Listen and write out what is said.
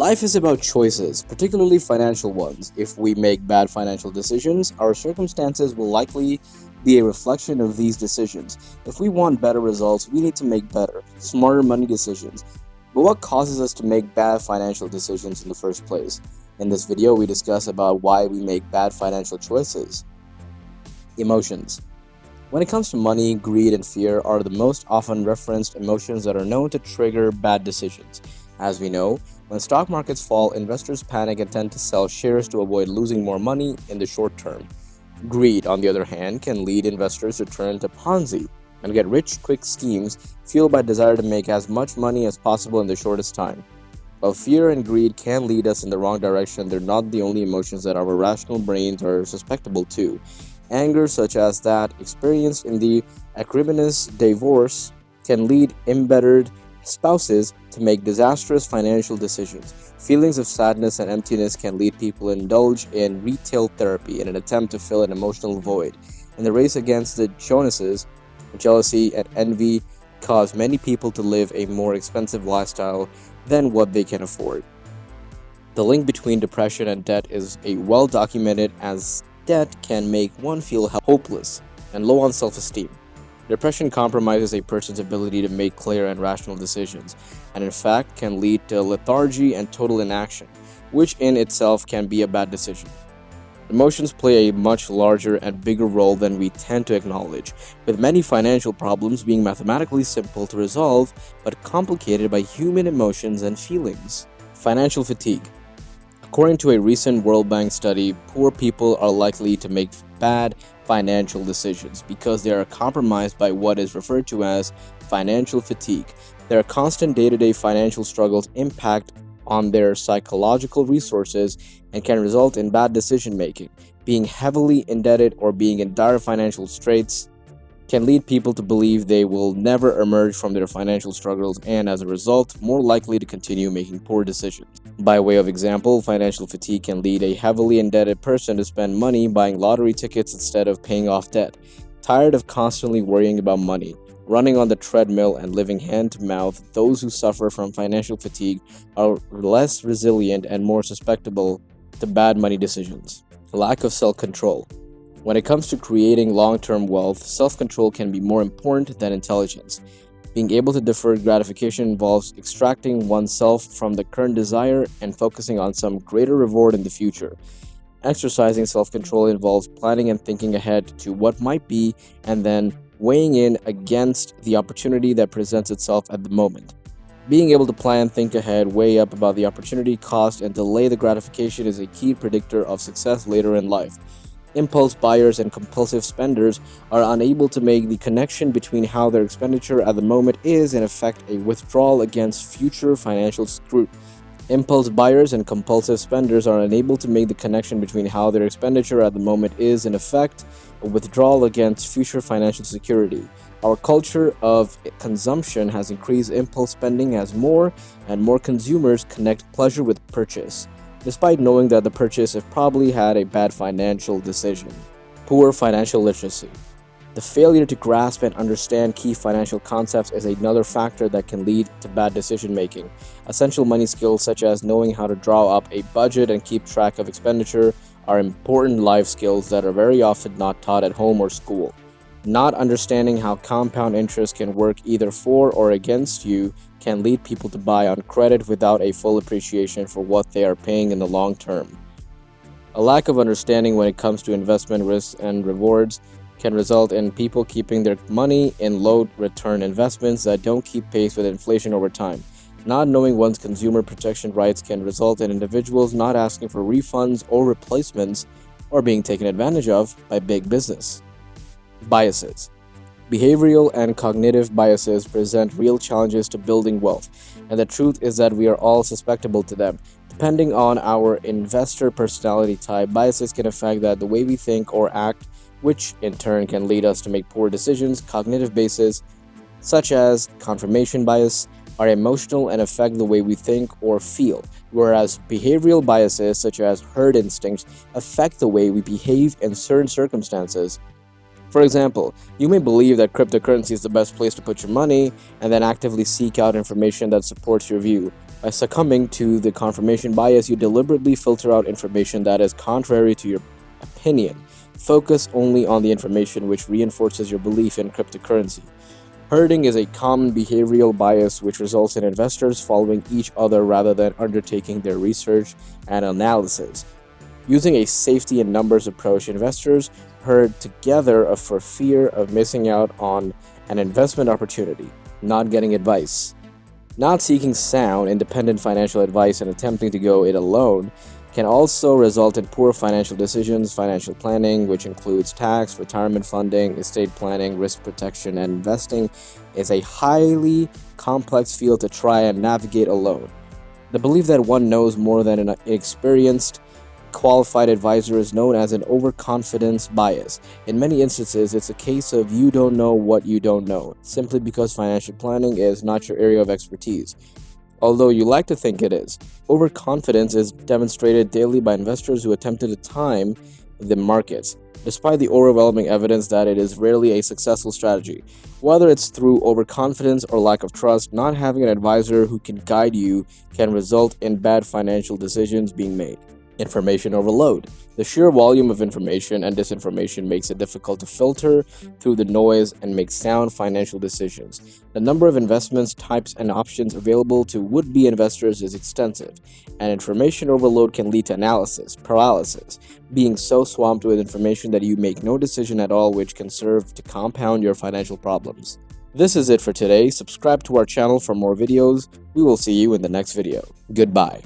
Life is about choices, particularly financial ones. If we make bad financial decisions, our circumstances will likely be a reflection of these decisions. If we want better results, we need to make better, smarter money decisions. But what causes us to make bad financial decisions in the first place? In this video, we discuss about why we make bad financial choices. Emotions. When it comes to money, greed and fear are the most often referenced emotions that are known to trigger bad decisions. As we know, when stock markets fall, investors panic and tend to sell shares to avoid losing more money in the short term. Greed, on the other hand, can lead investors to turn to Ponzi and get rich-quick schemes fueled by desire to make as much money as possible in the shortest time. While fear and greed can lead us in the wrong direction, they're not the only emotions that our rational brains are susceptible to. Anger, such as that experienced in the acrimonious divorce, can lead embittered spouses to make disastrous financial decisions. Feelings of sadness and emptiness can lead people to indulge in retail therapy in an attempt to fill an emotional void. In the race against the Joneses, jealousy and envy cause many people to live a more expensive lifestyle than what they can afford. The link between depression and debt is well documented, as debt can make one feel hopeless and low on self-esteem. Depression compromises a person's ability to make clear and rational decisions, and in fact can lead to lethargy and total inaction, which in itself can be a bad decision. Emotions play a much larger and bigger role than we tend to acknowledge, with many financial problems being mathematically simple to resolve but complicated by human emotions and feelings. Financial fatigue. According to a recent World Bank study, poor people are likely to make bad financial decisions because they are compromised by what is referred to as financial fatigue. Their constant day-to-day financial struggles impact on their psychological resources and can result in bad decision-making. Being heavily indebted or being in dire financial straits can lead people to believe they will never emerge from their financial struggles and, as a result, more likely to continue making poor decisions. By way of example, financial fatigue can lead a heavily indebted person to spend money buying lottery tickets instead of paying off debt. Tired of constantly worrying about money, running on the treadmill and living hand to mouth, those who suffer from financial fatigue are less resilient and more susceptible to bad money decisions. Lack of self-control. When it comes to creating long-term wealth, self-control can be more important than intelligence. Being able to defer gratification involves extracting oneself from the current desire and focusing on some greater reward in the future. Exercising self-control involves planning and thinking ahead to what might be and then weighing in against the opportunity that presents itself at the moment. Being able to plan, think ahead, weigh up about the opportunity cost, and delay the gratification is a key predictor of success later in life. Impulse buyers and compulsive spenders are unable to make the connection between how their expenditure at the moment is, in effect, a withdrawal against future financial scrutiny. Impulse buyers and compulsive spenders are unable to make the connection between how their expenditure at the moment is, in effect, a withdrawal against future financial security. Our culture of consumption has increased impulse spending as more and more consumers connect pleasure with purchase, despite knowing that the purchase has probably had a bad financial decision. Poor financial literacy. The failure to grasp and understand key financial concepts is another factor that can lead to bad decision-making. Essential money skills such as knowing how to draw up a budget and keep track of expenditure are important life skills that are very often not taught at home or school. Not understanding how compound interest can work either for or against you can lead people to buy on credit without a full appreciation for what they are paying in the long term. A lack of understanding when it comes to investment risks and rewards can result in people keeping their money in low-return investments that don't keep pace with inflation over time. Not knowing one's consumer protection rights can result in individuals not asking for refunds or replacements or being taken advantage of by big business. Biases. Behavioral and cognitive biases present real challenges to building wealth, and the truth is that we are all susceptible to them. Depending on our investor personality type, biases can affect the way we think or act, which in turn can lead us to make poor decisions. Cognitive biases, such as confirmation bias, are emotional and affect the way we think or feel, whereas behavioral biases, such as herd instincts, affect the way we behave in certain circumstances. For example, you may believe that cryptocurrency is the best place to put your money and then actively seek out information that supports your view. By succumbing to the confirmation bias, you deliberately filter out information that is contrary to your opinion. Focus only on the information which reinforces your belief in cryptocurrency. Herding is a common behavioral bias which results in investors following each other rather than undertaking their research and analysis. Using a safety in numbers approach, investors herd together for fear of missing out on an investment opportunity, not getting advice. Not seeking sound, independent financial advice and attempting to go it alone can also result in poor financial decisions. Financial planning, which includes tax, retirement funding, estate planning, risk protection, and investing, is a highly complex field to try and navigate alone. The belief that one knows more than an experienced, qualified advisor is known as an overconfidence bias. In many instances, it's a case of you don't know what you don't know, simply because financial planning is not your area of expertise. Although you like to think it is, overconfidence is demonstrated daily by investors who attempted to time the markets, despite the overwhelming evidence that it is rarely a successful strategy. Whether it's through overconfidence or lack of trust, not having an advisor who can guide you can result in bad financial decisions being made. Information overload. The sheer volume of information and disinformation makes it difficult to filter through the noise and make sound financial decisions. The number of investments, types, and options available to would-be investors is extensive, and information overload can lead to analysis paralysis, being so swamped with information that you make no decision at all, which can serve to compound your financial problems. This is it for today. Subscribe to our channel for more videos. We will see you in the next video. Goodbye.